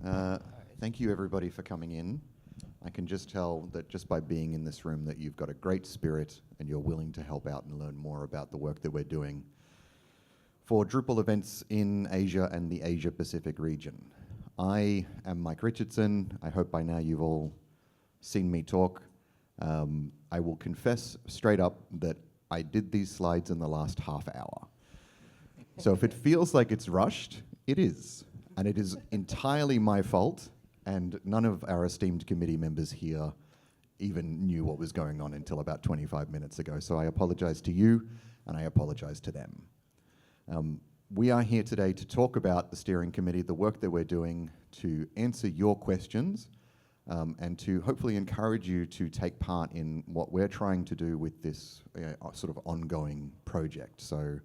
Thank you everybody for coming in. I can just tell that just by being in this room that you've got a great spirit and you're willing to help out and learn more about the work that we're doing for Drupal events in Asia and the Asia Pacific region. I am Mike Richardson. I hope by now you've all seen me talk. I will confess straight up that I did these slides in the last half hour. So if it feels like it's rushed, it is. And it is entirely my fault, and none of our esteemed committee members here even knew what was going on until about 25 minutes ago. So I apologize to you, and I apologize to them. We are here today to talk about the steering committee, the work that we're doing, to answer your questions, and to hopefully encourage you to take part in what we're trying to do with this sort of ongoing project. So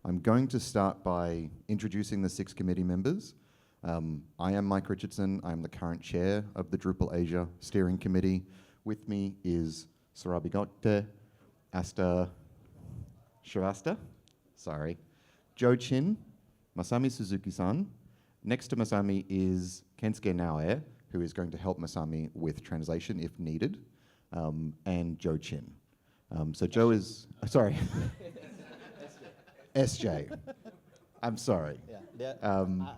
I'm going to start by introducing the 6 committee members. I am Mike Richardson. I'm the current chair of the Drupal Asia Steering Committee. With me is Sarabigote Asta Shrivastava, sorry, Joe Chin, Masami Suzuki-san. Next to Masami is Kensuke Naoe, who is going to help Masami with translation if needed, and Joe Chin. So Joe is, sorry, SJ. I'm sorry. Yeah,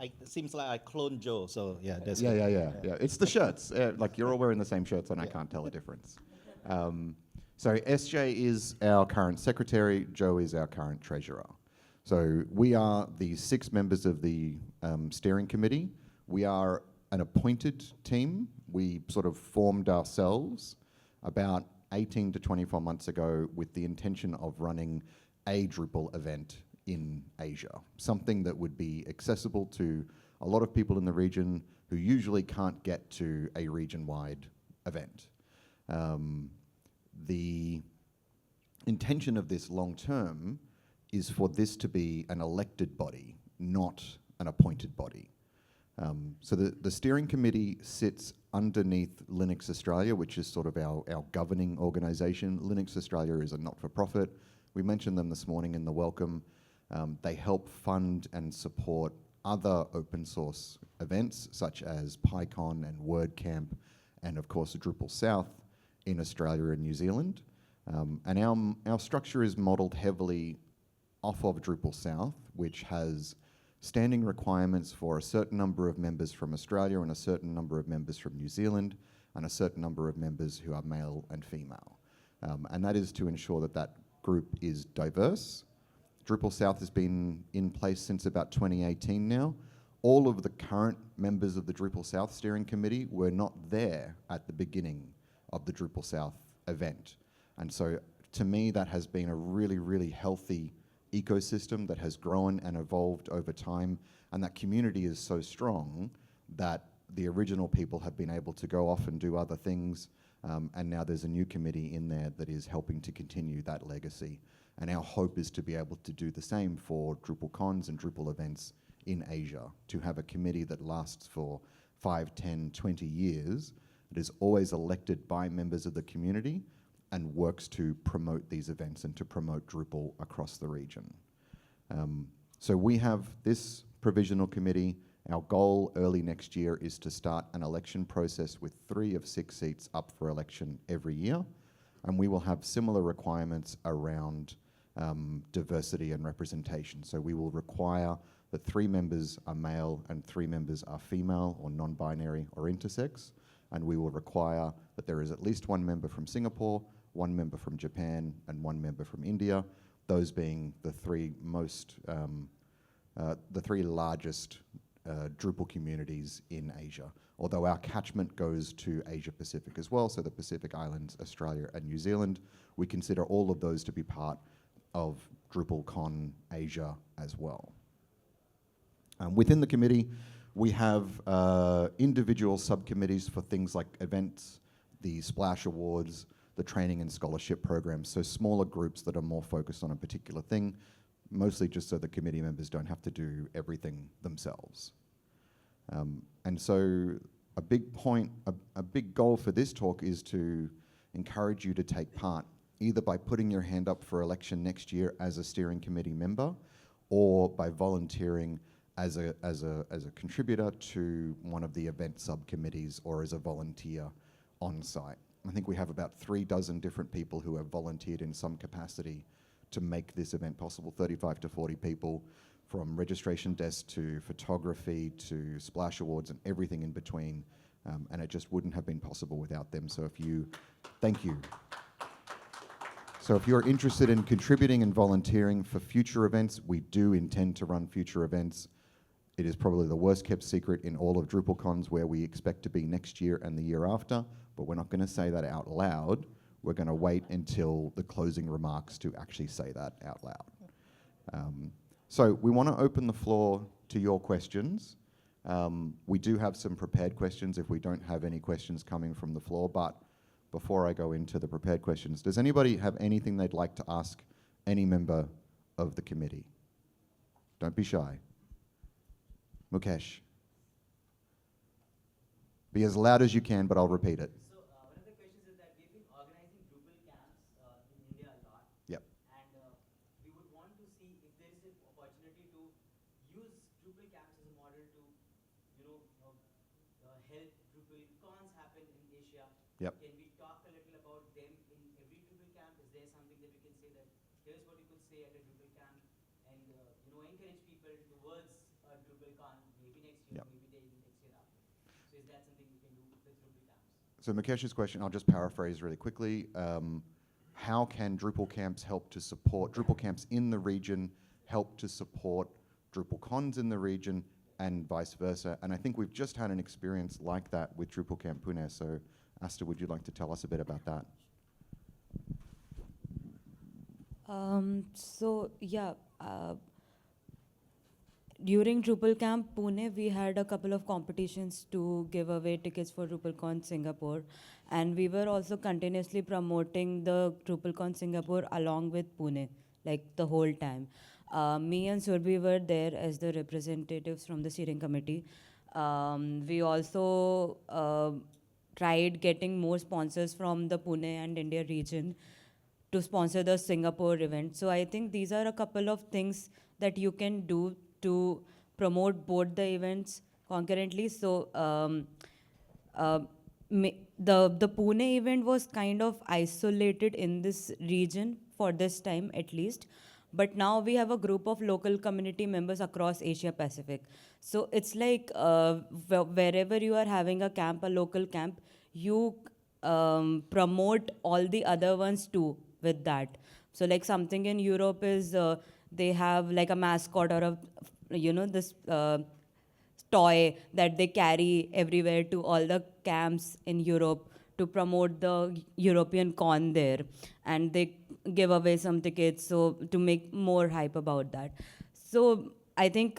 it seems like I cloned Joe, so yeah. That's Yeah. It's the shirts. Like you're all wearing the same shirts, and I can't tell a difference. So SJ is our current secretary. Joe is our current treasurer. So we are the 6 members of the steering committee. We are an appointed team. We sort of formed ourselves about 18 to 24 months ago with the intention of running a Drupal event in Asia, something that would be accessible to a lot of people in the region who usually can't get to a region-wide event. The intention of this long-term is for this to be an elected body, not an appointed body. So the steering committee sits underneath Linux Australia, which is sort of our governing organisation. Linux Australia is a not-for-profit. We mentioned them this morning in the welcome. They help fund and support other open source events such as PyCon and WordCamp, and of course Drupal South in Australia and New Zealand. And our structure is modelled heavily off of Drupal South, which has standing requirements for a certain number of members from Australia and a certain number of members from New Zealand and a certain number of members who are male and female. And that is to ensure that that group is diverse. Drupal South has been in place since about 2018 now. All of the current members of the Drupal South Steering Committee were not there at the beginning of the Drupal South event. And so to me, that has been a really, really healthy ecosystem that has grown and evolved over time. And that community is so strong that the original people have been able to go off and do other things. And now there's a new committee in there that is helping to continue that legacy. And our hope is to be able to do the same for DrupalCons and Drupal events in Asia, to have a committee that lasts for 5, 10, 20 years, that is always elected by members of the community and works to promote these events and to promote Drupal across the region. So we have this provisional committee. Our goal early next year is to start an election process with 3 of 6 seats up for election every year. And we will have similar requirements around diversity and representation. So we will require that 3 members are male and 3 members are female or non-binary or intersex. And we will require that there is at least 1 member from Singapore, 1 member from Japan, and 1 member from India, those being the 3 most, the 3 largest Drupal communities in Asia. Although our catchment goes to Asia Pacific as well, so the Pacific Islands, Australia and New Zealand, we consider all of those to be part of DrupalCon Asia as well. Within the committee, we have individual subcommittees for things like events, the Splash Awards, the training and scholarship programs, so smaller groups that are more focused on a particular thing, mostly just so the committee members don't have to do everything themselves. And so a big goal for this talk is to encourage you to take part, either by putting your hand up for election next year as a steering committee member, or by volunteering as a contributor to one of the event subcommittees or as a volunteer on site. I think we have about 36 different people who have volunteered in some capacity to make this event possible, 35 to 40 people, from registration desk to photography to splash awards and everything in between. And it just wouldn't have been possible without them. So thank you. So if you're interested in contributing and volunteering for future events, we do intend to run future events. It is probably the worst kept secret in all of DrupalCons where we expect to be next year and the year after, but we're not going to say that out loud. We're going to wait until the closing remarks to actually say that out loud. So we want to open the floor to your questions. We do have some prepared questions if we don't have any questions coming from the floor, but before I go into the prepared questions, does anybody have anything they'd like to ask any member of the committee? Don't be shy. Mukesh. Be as loud as you can, but I'll repeat it. So one of the questions is that we've been organizing Drupal camps in India a lot. Yep. And we would want to see if there is an opportunity to use Drupal camps as a model to, help DrupalCons happen in Asia. Yep. Can we talk a little about them in every Drupal camp? Is there something that we can say that here's what you could say at a Drupal camp and encourage people towards a DrupalCon maybe next year, Yep. maybe the next year after? So is that something we can do with Drupal camps? So Mukesh's question, I'll just paraphrase really quickly. How can Drupal camps help to support, Drupal camps in the region help to support DrupalCons in the region and vice versa? And I think we've just had an experience like that with Drupal Camp Pune. So Asta, would you like to tell us a bit about that? During Drupal Camp Pune, we had a couple of competitions to give away tickets for DrupalCon Singapore. And we were also continuously promoting the DrupalCon Singapore along with Pune, like the whole time. Me and Surbhi were there as the representatives from the steering committee. We also tried getting more sponsors from the Pune and India region to sponsor the Singapore event. So I think these are a couple of things that you can do to promote both the events concurrently. So the Pune event was kind of isolated in this region for this time at least. But now we have a group of local community members across Asia Pacific. So it's like wherever you are having a camp, a local camp, you promote all the other ones too with that. So like something in Europe is they have like a mascot or a, this toy that they carry everywhere to all the camps in Europe to promote the European con there. And they give away some tickets so to make more hype about that. So I think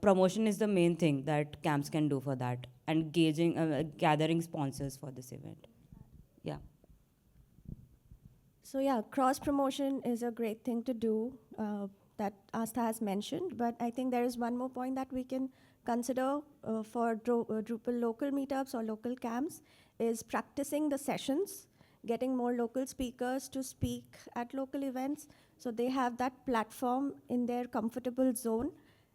promotion is the main thing that camps can do for that, and gathering sponsors for this event. Yeah. So yeah, cross promotion is a great thing to do that Asta has mentioned, but I think there is one more point that we can consider for Drupal local meetups or local camps is practicing the sessions, getting more local speakers to speak at local events. So they have that platform in their comfortable zone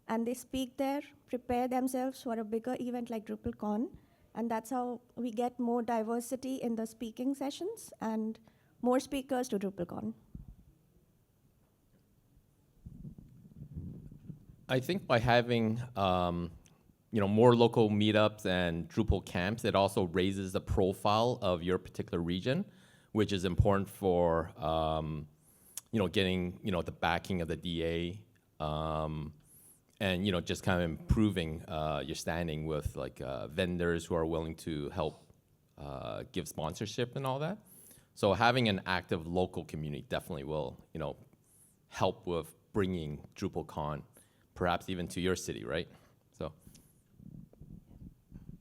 and they speak there, prepare themselves for a bigger event like DrupalCon. And that's how we get more diversity in the speaking sessions and more speakers to DrupalCon. I think by having more local meetups and Drupal camps, it also raises the profile of your particular region, which is important for getting the backing of the DA, and just kind of improving your standing with like vendors who are willing to help give sponsorship and all that. So having an active local community definitely will help with bringing DrupalCon perhaps even to your city, right? So.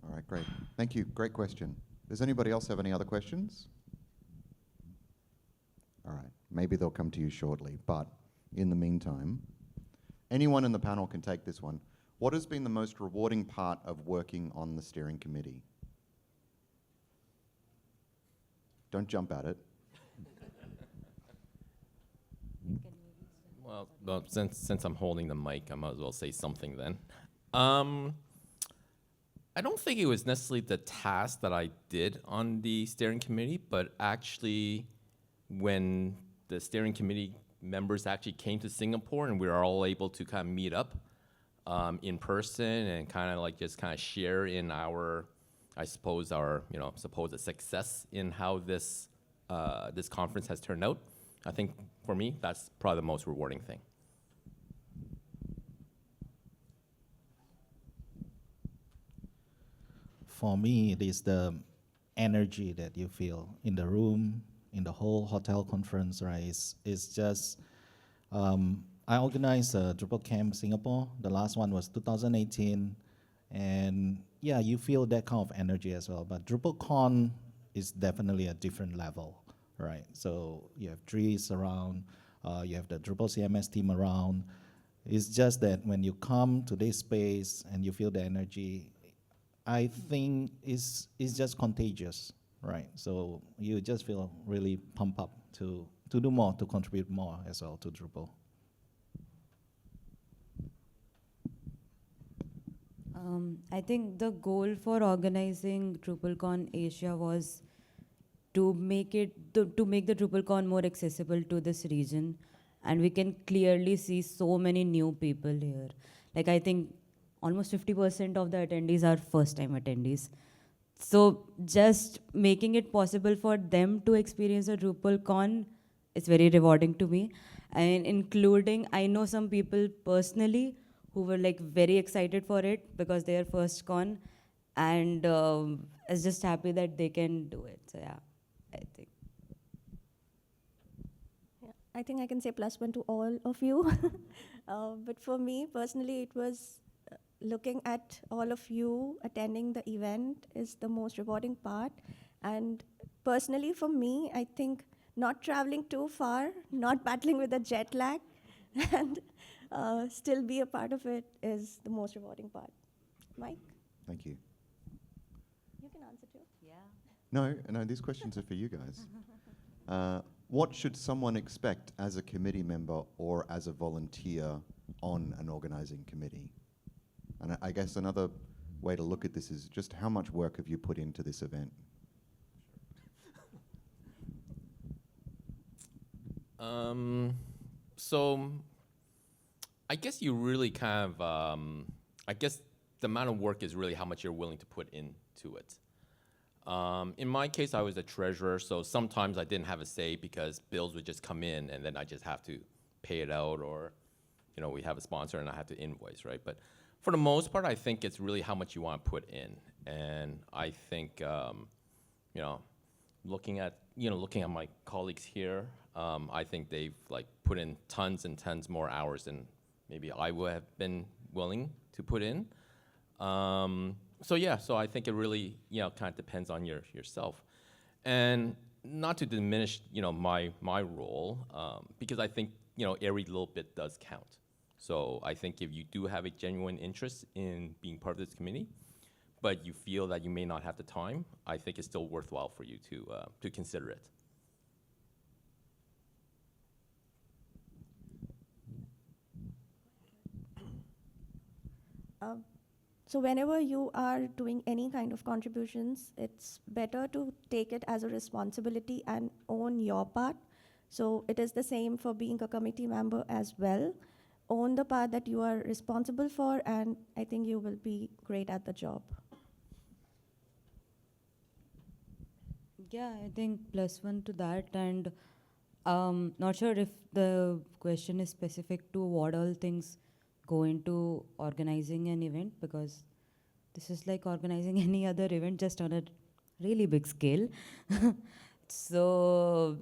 All right, great. Thank you. Great question. Does anybody else have any other questions? All right. Maybe they'll come to you shortly, but in the meantime, anyone in the panel can take this one. What has been the most rewarding part of working on the steering committee? Don't jump at it. Well, since I'm holding the mic, I might as well say something then. I don't think it was necessarily the task that I did on the steering committee, but actually when the steering committee members actually came to Singapore and we were all able to kind of meet up in person and kind of like just kind of share in our, I suppose our, supposed success in how this this conference has turned out. I think for me, that's probably the most rewarding thing. For me, it is the energy that you feel in the room, in the whole hotel conference, right? It's just, I organized Drupal Camp Singapore. The last one was 2018. And yeah, you feel that kind of energy as well. But DrupalCon is definitely a different level, right? So you have trees around, you have the Drupal CMS team around. It's just that when you come to this space and you feel the energy, I think it's just contagious, right? So you just feel really pumped up to do more, to contribute more as well to Drupal. I think the goal for organizing DrupalCon Asia was to make the DrupalCon more accessible to this region, and we can clearly see so many new people here. Like I think almost 50% of the attendees are first-time attendees. So just making it possible for them to experience a DrupalCon is very rewarding to me. And including, I know some people personally who were like very excited for it because their first con, and I was just happy that they can do it. So yeah, I think. Yeah, I think I can say +1 to all of you. But for me personally, it was looking at all of you attending the event is the most rewarding part. And personally for me, I think not traveling too far, not battling with the jet lag, and still be a part of it is the most rewarding part. Mike? Thank you. You can answer too. Yeah. No, these questions are for you guys. What should someone expect as a committee member or as a volunteer on an organizing committee? And I guess another way to look at this is just how much work have you put into this event? So I guess you really kind of, I guess the amount of work is really how much you're willing to put into it. In my case, I was a treasurer, so sometimes I didn't have a say because bills would just come in and then I just have to pay it out, or we have a sponsor and I have to invoice, right? But for the most part, I think it's really how much you want to put in. And I think, looking at my colleagues here, I think they've put in tons and tons more hours than maybe I would have been willing to put in. So yeah, so I think it really, kind of depends on yourself. And not to diminish, my role, because I think, every little bit does count. So I think if you do have a genuine interest in being part of this committee, but you feel that you may not have the time, I think it's still worthwhile for you to consider it. So whenever you are doing any kind of contributions, it's better to take it as a responsibility and own your part. So it is the same for being a committee member as well. Own the part that you are responsible for, and I think you will be great at the job. Yeah, I think +1 to that, and not sure if the question is specific to what all things go into organizing an event, because this is like organizing any other event, just on a really big scale. So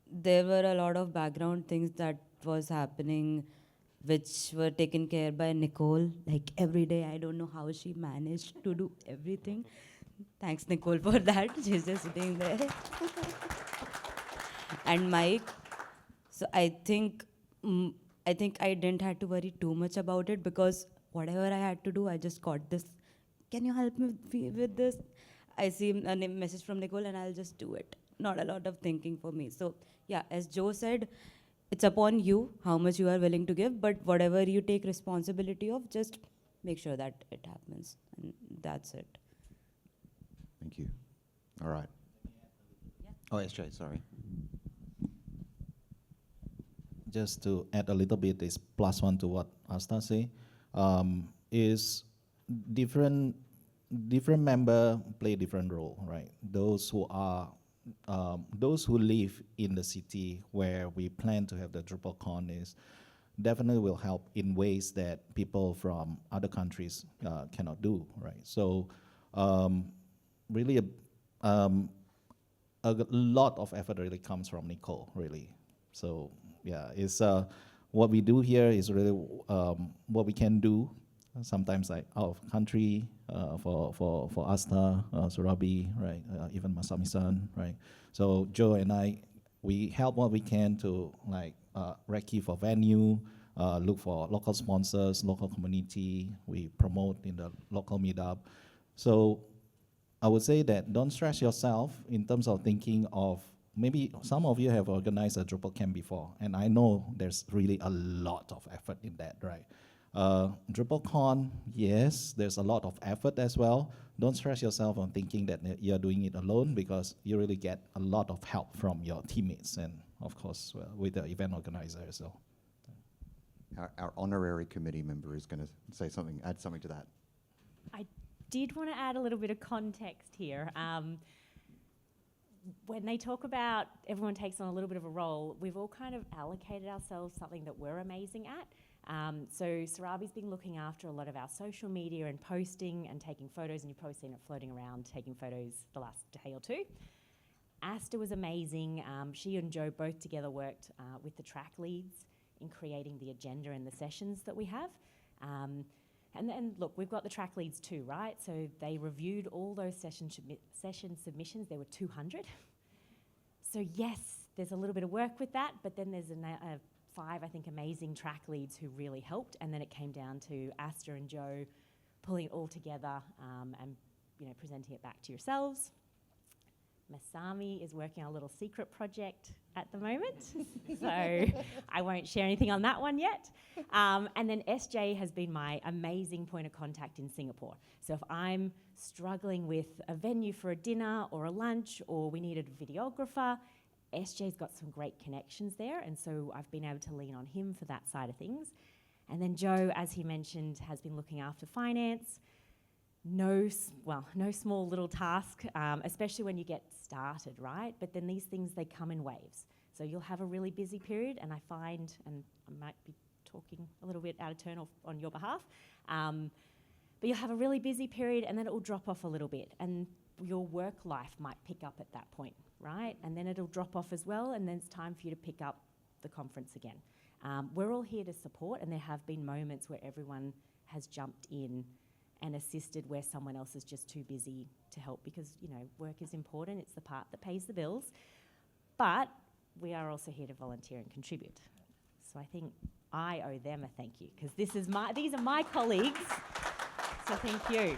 there were a lot of background things that was happening, which were taken care by Nicole. Like every day, I don't know how she managed to do everything. Thanks, Nicole, for that. She's just sitting there. And Mike. So I think I didn't have to worry too much about it, because whatever I had to do, I just got this. Can you help me with this? I see a message from Nicole and I'll just do it. Not a lot of thinking for me. So yeah, as Joe said, it's upon you how much you are willing to give, but whatever you take responsibility of, just make sure that it happens. And that's it. Thank you. All right. Oh, SJ, sorry. Just to add a little bit, is plus one to what Asta say, is different member play different role, right? Those who live in the city where we plan to have the DrupalCon is definitely will help in ways that people from other countries cannot do, right? So really a lot of effort really comes from Nicole, really. So yeah, it's what we do here is really what we can do. Sometimes like out of country for Asta, Surabi, right? Even Masami-san, right? So Joe and I, we help what we can to like recce for venue, look for local sponsors, local community. We promote in the local meetup. So I would say that don't stress yourself in terms of thinking of, maybe some of you have organized a Drupal camp before, and I know there's really a lot of effort in that, right? DrupalCon, yes, there's a lot of effort as well. Don't stress yourself on thinking that you're doing it alone, because you really get a lot of help from your teammates and, of course, with the event organizer as well. Our honorary committee member is going to say something, add something to that. I did want to add a little bit of context here. When they talk about everyone takes on a little bit of a role, we've all kind of allocated ourselves something that we're amazing at. So Sarabi's been looking after a lot of our social media and posting and taking photos, and you've probably seen it floating around, taking photos the last day or two. Asta was amazing. She and Joe both together worked with the track leads in creating the agenda and the sessions that we have. And then, look, we've got the track leads too, right? So they reviewed all those session submissions. There were 200. So yes, there's a little bit of work with that, but then there's 5, I think, amazing track leads who really helped. And then it came down to Asta and Joe pulling it all together and presenting it back to yourselves. Masami is working on a little secret project at the moment, so I won't share anything on that one yet. And then SJ has been my amazing point of contact in Singapore. So if I'm struggling with a venue for a dinner or a lunch, or we needed a videographer, SJ's got some great connections there, and so I've been able to lean on him for that side of things. And then Joe, as he mentioned, has been looking after finance. No small little task, especially when you get started, right? But then these things, they come in waves. So you'll have a really busy period, and I find, and I might be talking a little bit out of turn on your behalf, but you'll have a really busy period, and then it will drop off a little bit, and your work life might pick up at that point, right? And then it'll drop off as well, and then it's time for you to pick up the conference again. We're all here to support, and there have been moments where everyone has jumped in and assisted where someone else is just too busy to help, because work is important. It's the part that pays the bills, but we are also here to volunteer and contribute. So I think I owe them a thank you, because these are my colleagues. So thank you.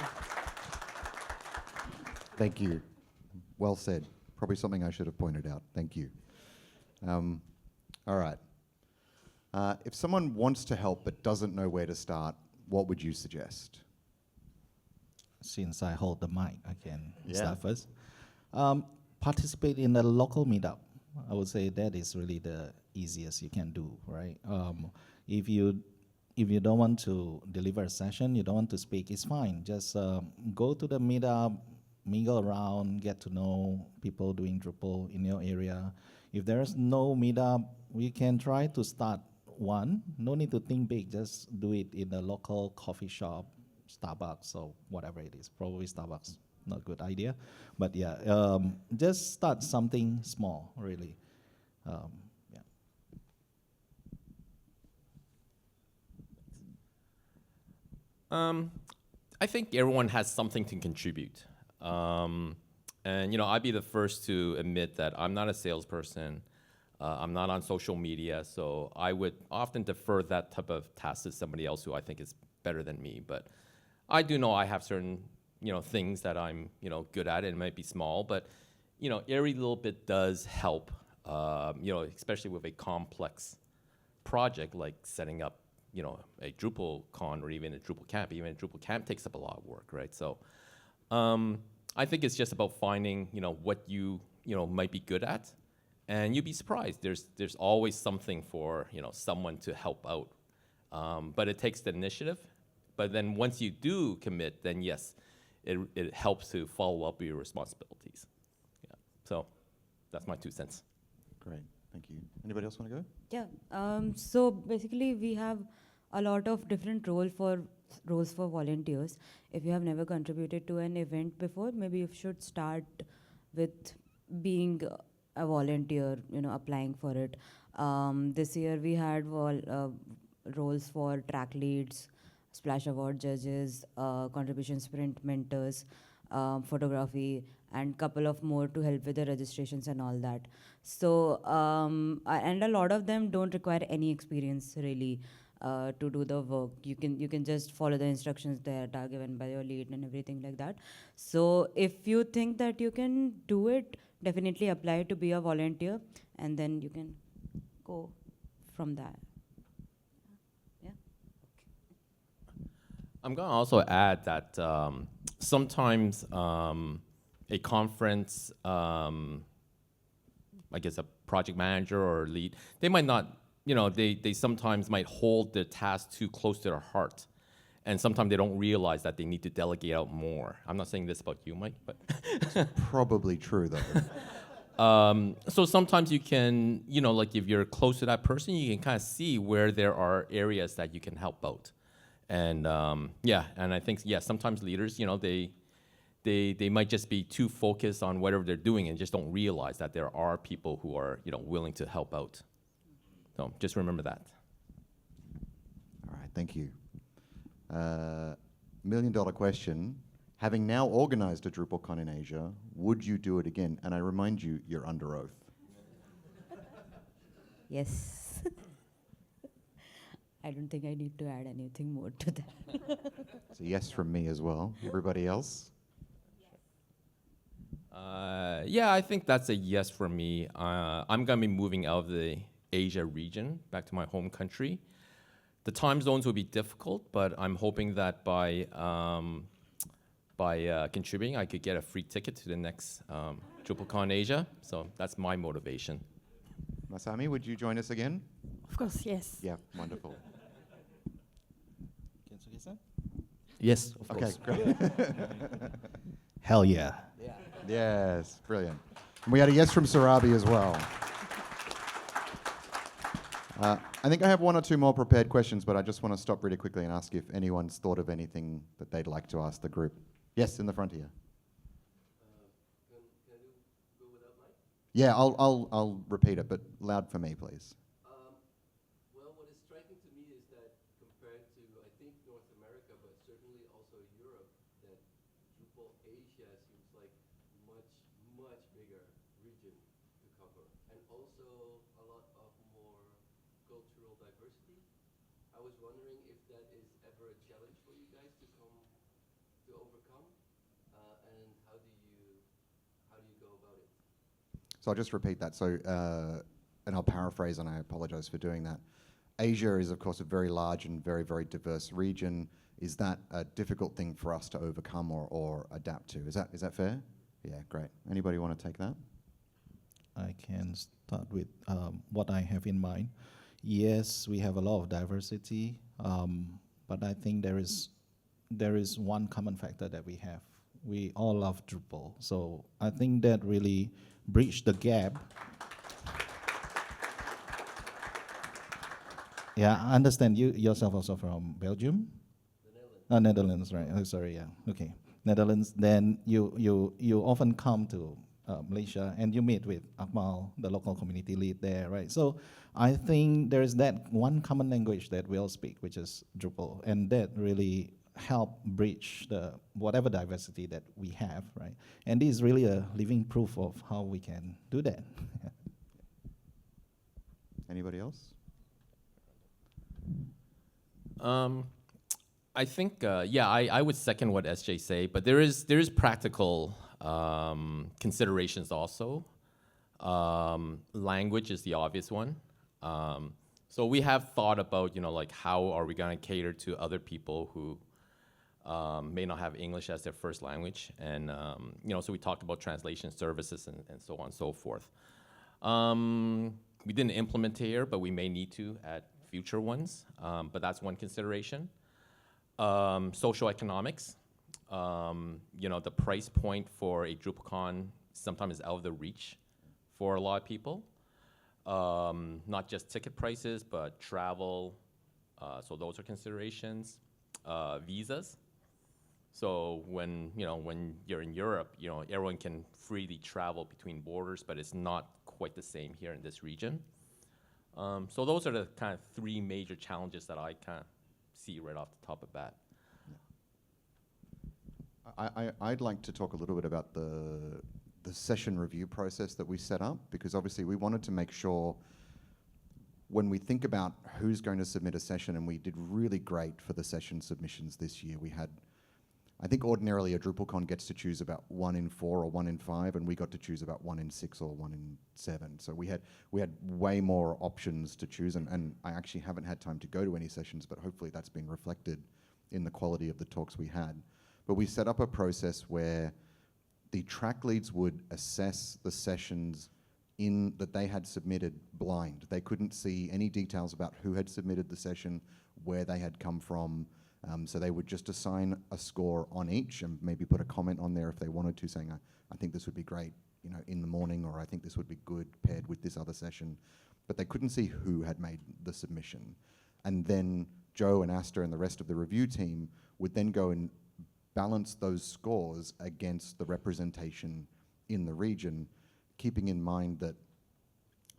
Thank you. Well said. Probably something I should have pointed out. Thank you. All right. If someone wants to help but doesn't know where to start, what would you suggest? Since I hold the mic, I can start first. Participate in a local meetup. I would say that is really the easiest you can do, right? If you don't want to deliver a session, you don't want to speak, it's fine. Just go to the meetup, mingle around, get to know people doing Drupal in your area. If there's no meetup, we can try to start one. No need to think big, just do it in a local coffee shop, Starbucks or whatever it is. Probably Starbucks, not a good idea. But yeah, just start something small, really. I think everyone has something to contribute. And I'd be the first to admit that I'm not a salesperson. I'm not on social media, so I would often defer that type of task to somebody else who I think is better than me. But I do know I have certain, things that I'm, good at. It might be small, but, every little bit does help, especially with a complex project like setting up, a DrupalCon or even a Drupal camp. Even a Drupal camp takes up a lot of work, right? So I think it's just about finding, what you might be good at, and you'd be surprised. There's always something for, someone to help out. But it takes the initiative. But then once you do commit, then yes, it helps to follow up your responsibilities. Yeah. So that's my 2 cents. Great, thank you. Anybody else want to go? Yeah. So basically, we have a lot of different roles for volunteers. If you have never contributed to an event before, maybe you should start with being a volunteer. Applying for it. This year we had roles for track leads, Splash Award judges, contribution sprint mentors, photography, and couple of more to help with the registrations and all that. So, and a lot of them don't require any experience really to do the work. You can just follow the instructions that are given by your lead and everything like that. So, if you think that you can do it, definitely apply to be a volunteer, and then you can go from that. I'm going to also add that sometimes a conference, I guess a project manager or lead, they might not, they sometimes might hold their task too close to their heart. And sometimes they don't realize that they need to delegate out more. I'm not saying this about you, Mike, but. Probably true, though. So sometimes you can, like if you're close to that person, you can kind of see where there are areas that you can help out. And and I think, sometimes leaders, they might just be too focused on whatever they're doing and just don't realize that there are people who are, willing to help out. So just remember that. All right, thank you. $1 million question. Having now organized a DrupalCon in Asia, would you do it again? And I remind you, you're under oath. Yes. I don't think I need to add anything more to that. It's a yes from me as well. Everybody else? I think that's a yes for me. I'm going to be moving out of the Asia region back to my home country. The time zones will be difficult, but I'm hoping that by contributing, I could get a free ticket to the next DrupalCon Asia. So that's my motivation. Masami, would you join us again? Of course, yes. Yeah, wonderful. Yes, of Okay, course. great. Hell yeah. Yes, brilliant. And we had a yes from Sarabi as well. I think I have 1 or 2 more prepared questions, but I just want to stop really quickly and ask if anyone's thought of anything that they'd like to ask the group. Yes, in the front here. Can you go without mic? Yeah, I'll repeat it, but loud for me, please. Well, what is striking to me is that compared to, I think, North America, but certainly also Europe, that Drupal Asia seems like much bigger region to cover, and also a lot of more cultural diversity. I was wondering if that is ever a challenge for you guys to overcome, and how do you go about it? So I'll just repeat that. So, and I'll paraphrase, and I apologize for doing that. Asia is, of course, a very large and very, very diverse region. Is that a difficult thing for us to overcome or adapt to? Is that fair? Yeah, great. Anybody want to take that? I can start with what I have in mind. Yes, we have a lot of diversity, but I think there is one common factor that we have. We all love Drupal, so I think that really bridged the gap. Yeah, I understand you yourself also from Belgium? The Netherlands. Netherlands, right. Oh, sorry, yeah. Okay. Netherlands, then you often come to Malaysia and you meet with Akmal, the local community lead there, right? So I think there is that one common language that we all speak, which is Drupal, and that really help bridge the whatever diversity that we have, right? And this is really a living proof of how we can do that. Anybody else? I think, I would second what SJ say, but there is practical considerations also. Language is the obvious one. So we have thought about, like how are we going to cater to other people who may not have English as their first language, and so we talked about translation services and so on and so forth. We didn't implement here, but we may need to at future ones. But that's one consideration. Social economics. The price point for a DrupalCon sometimes is out of the reach for a lot of people. Not just ticket prices, but travel. So those are considerations. Visas. So when you're in Europe, everyone can freely travel between borders, but it's not quite the same here in this region. So those are the kind of three major challenges that I kind of see right off the top of bat. I'd like to talk a little bit about the session review process that we set up, because obviously we wanted to make sure when we think about who's going to submit a session, and we did really great for the session submissions this year. We had, I think ordinarily a DrupalCon gets to choose about 1 in 4 or 1 in 5, and we got to choose about 1 in 6 or 1 in 7. So we had way more options to choose, and I actually haven't had time to go to any sessions, but hopefully that's been reflected in the quality of the talks we had. But we set up a process where the track leads would assess the sessions that they had submitted blind. They couldn't see any details about who had submitted the session, where they had come from. So they would just assign a score on each and maybe put a comment on there if they wanted to, saying, I think this would be great, in the morning, or I think this would be good paired with this other session. But they couldn't see who had made the submission. And then Joe and Asta and the rest of the review team would then go and balance those scores against the representation in the region, keeping in mind that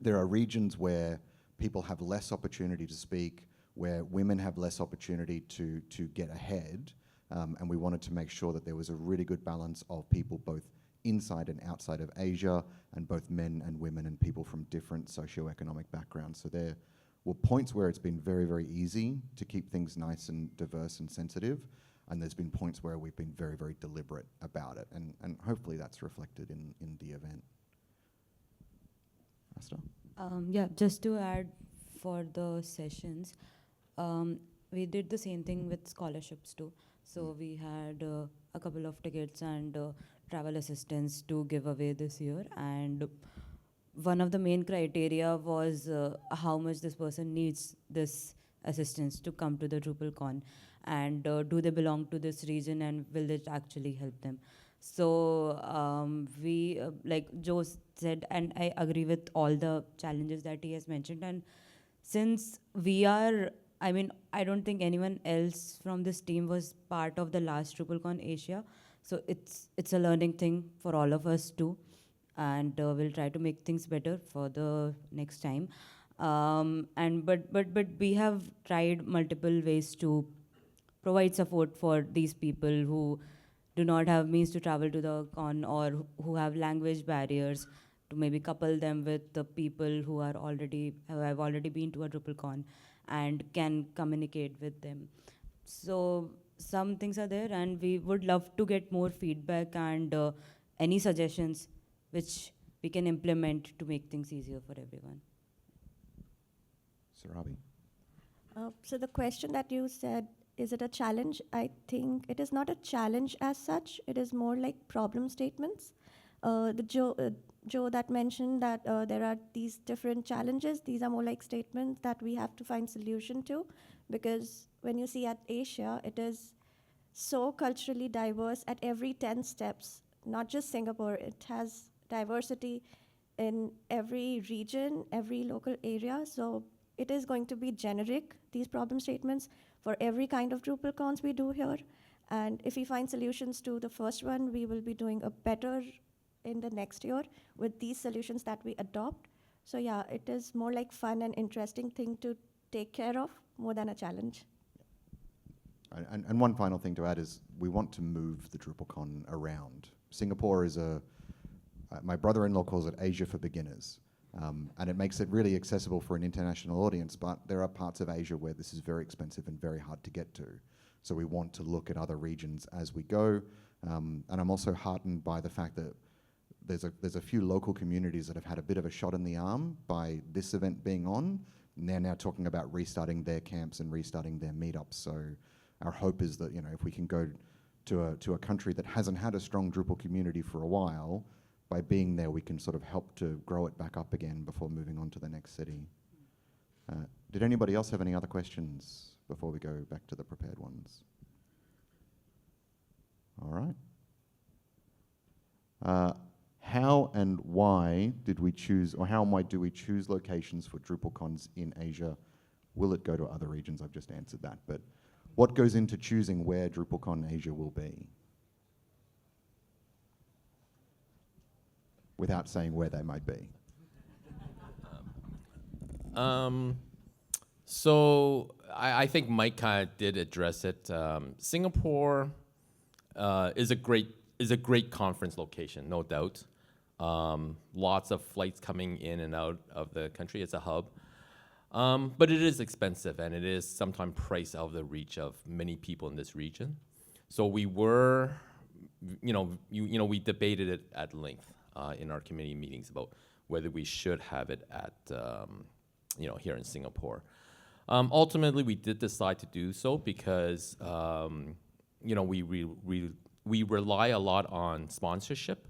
there are regions where people have less opportunity to speak, where women have less opportunity to get ahead, and we wanted to make sure that there was a really good balance of people both inside and outside of Asia, and both men and women and people from different socioeconomic backgrounds. So there were points where it's been very, very easy to keep things nice and diverse and sensitive, and there's been points where we've been very, very deliberate about it, and hopefully that's reflected in the event. Asta? Yeah, just to add for the sessions, we did the same thing with scholarships too. So we had a couple of tickets and travel assistance to give away this year, and one of the main criteria was how much this person needs this assistance to come to the DrupalCon, and do they belong to this region, and will it actually help them. So we, like Joe said, and I agree with all the challenges that he has mentioned, and since we are, I don't think anyone else from this team was part of the last DrupalCon Asia, so it's a learning thing for all of us too, and we'll try to make things better for the next time. But we have tried multiple ways to provide support for these people who do not have means to travel to the con, or who have language barriers, to maybe couple them with the people who have already been to a DrupalCon and can communicate with them. So some things are there, and we would love to get more feedback and any suggestions which we can implement to make things easier for everyone. Sarabi? So the question that you said, is it a challenge? I think it is not a challenge as such. It is more like problem statements. Joe that mentioned that there are these different challenges. These are more like statements that we have to find solution to, because when you see at Asia, it is so culturally diverse at every 10 steps. Not just Singapore, it has diversity in every region, every local area. So it is going to be generic, these problem statements, for every kind of DrupalCons we do here. And if we find solutions to the first one, we will be doing a better in the next year with these solutions that we adopt. So yeah, it is more like fun and interesting thing to take care of, more than a challenge. And one final thing to add is we want to move the DrupalCon around. Singapore is my brother-in-law calls it Asia for beginners. And it makes it really accessible for an international audience, but there are parts of Asia where this is very expensive and very hard to get to. So we want to look at other regions as we go. And I'm also heartened by the fact that there's a few local communities that have had a bit of a shot in the arm by this event being on, they're now talking about restarting their camps and restarting their meetups. So our hope is that, if we can go to a country that hasn't had a strong Drupal community for a while, by being there we can sort of help to grow it back up again before moving on to the next city. Did anybody else have any other questions before we go back to the prepared ones? All right. How and why did we choose, or how and why do we choose locations for DrupalCons in Asia? Will it go to other regions? I've just answered that, but what goes into choosing where DrupalCon Asia will be? Without saying where they might be. So I think Mike kind of did address it. Singapore is a great conference location, no doubt. Lots of flights coming in and out of the country. It's a hub. But it is expensive, and it is sometimes priced out of the reach of many people in this region. So we were, we debated it at length in our committee meetings about whether we should have it at, here in Singapore. Ultimately, we did decide to do so because, we rely a lot on sponsorship.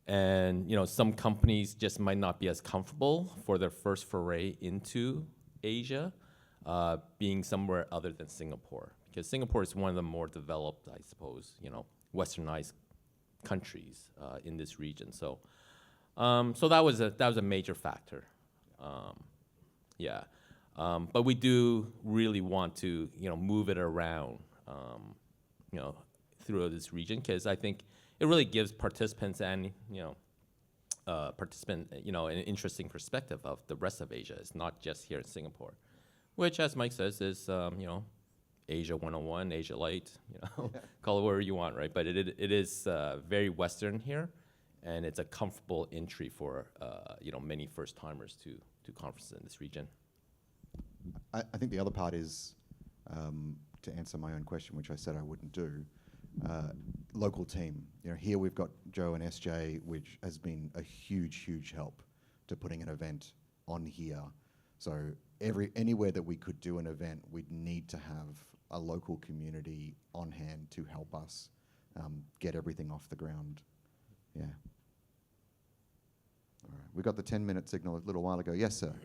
And some companies just might not be as comfortable for their first foray into Asia, being somewhere other than Singapore, because Singapore is one of the more developed, I suppose, westernized countries in this region. So, so that was a major factor. But we do really want to move it around, through this region, because I think it really gives participants and an interesting perspective of the rest of Asia. It's not just here in Singapore, which, as Mike says, is Asia 101, Asia Light. Call it whatever you want, right? But it is very Western here, and it's a comfortable entry for many first timers to conferences in this region. I think the other part is to answer my own question, which I said I wouldn't do. Local team. Here we've got Joe and SJ, which has been a huge help to putting an event on here. So anywhere that we could do an event, we'd need to have a local community on hand to help us get everything off the ground. Yeah. All right. We got the 10-minute signal a little while ago. Yes, sir.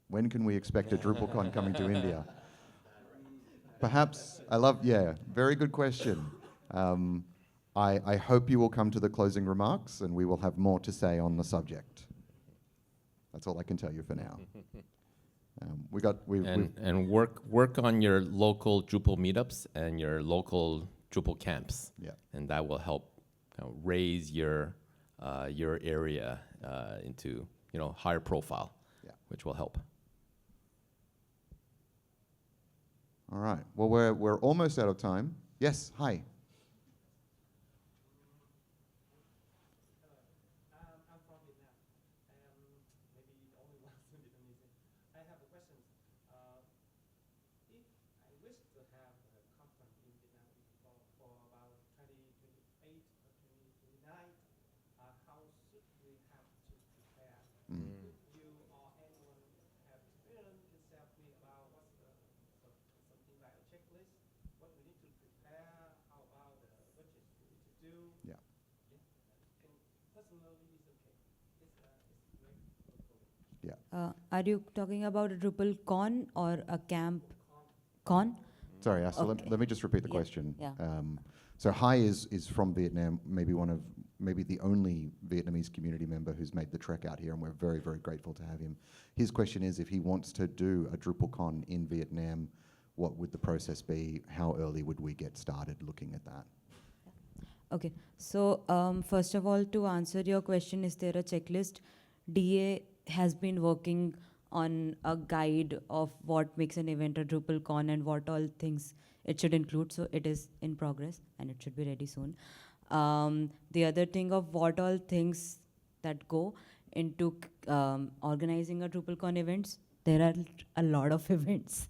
When can we expect a DrupalCon coming to India? Perhaps, very good question. I hope you will come to the closing remarks and we will have more to say on the subject. That's all I can tell you for now. And work on your local Drupal meetups and your local Drupal camps. Yeah. And that will help raise your area into higher profile, which will help. All right. Well, we're almost out of time. Yes. Hi. I'm from Vietnam. Maybe the only one in Vietnamese. I have a question. If I wish to have a conference in Vietnam for about 2028 or 2029, how should we have to prepare? If you or anyone have experience, can tell me about what's something like a checklist, what we need to prepare, how about the budget we need to do. Yeah. And personally, it's okay. It's great for me. Yeah. Are you talking about a DrupalCon or a camp? Con? Sorry, so Okay. let me just repeat the Yeah. question. Yeah. So Hai is from Vietnam, maybe the only Vietnamese community member who's made the trek out here, and we're very grateful to have him. His question is, if he wants to do a DrupalCon in Vietnam, what would the process be? How early would we get started looking at that? Okay, so first of all, to answer your question, is there a checklist? DA has been working on a guide of what makes an event a DrupalCon and what all things it should include. So it is in progress and it should be ready soon. The other thing of what all things that go into organizing a DrupalCon events, there are a lot of events,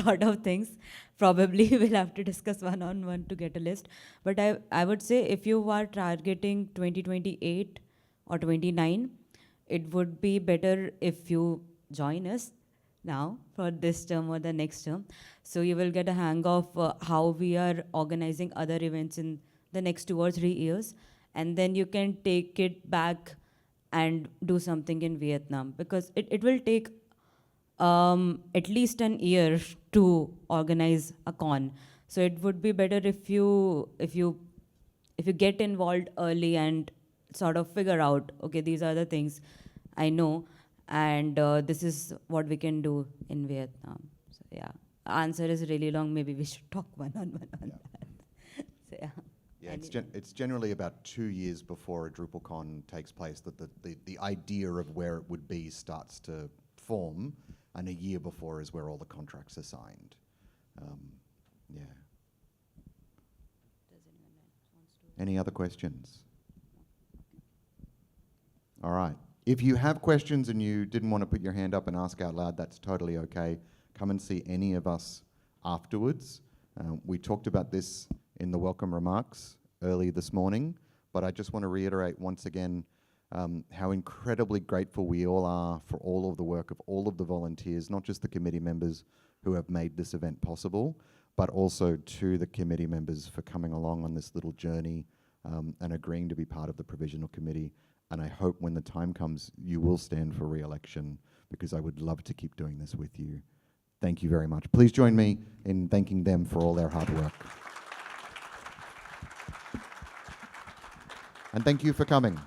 lot of things. Probably we'll have to discuss one-on-one to get a list. But I would say if you are targeting 2028 or 29, it would be better if you join us now for this term or the next term. So you will get a hang of how we are organizing other events in the next 2 or 3 years. And then you can take it back and do something in Vietnam, because it will take at least an year to organize a con. So it would be better if you get involved early and sort of figure out, okay, these are the things I know, and this is what we can do in Vietnam. So yeah, answer is really long. Maybe we should talk one-on-one on Yeah. that. So yeah. Yeah, it's generally about 2 years before a DrupalCon takes place that the idea of where it would be starts to form, and a year before is where all the contracts are signed. Yeah. Does anyone else wants to? Any other questions? All right. If you have questions and you didn't want to put your hand up and ask out loud, that's totally okay. Come and see any of us afterwards. We talked about this in the welcome remarks early this morning, but I just want to reiterate once again how incredibly grateful we all are for all of the work of all of the volunteers, not just the committee members who have made this event possible, but also to the committee members for coming along on this little journey and agreeing to be part of the provisional committee. And I hope when the time comes, you will stand for re-election, because I would love to keep doing this with you. Thank you very much. Please join me in thanking them for all their hard work. And thank you for coming.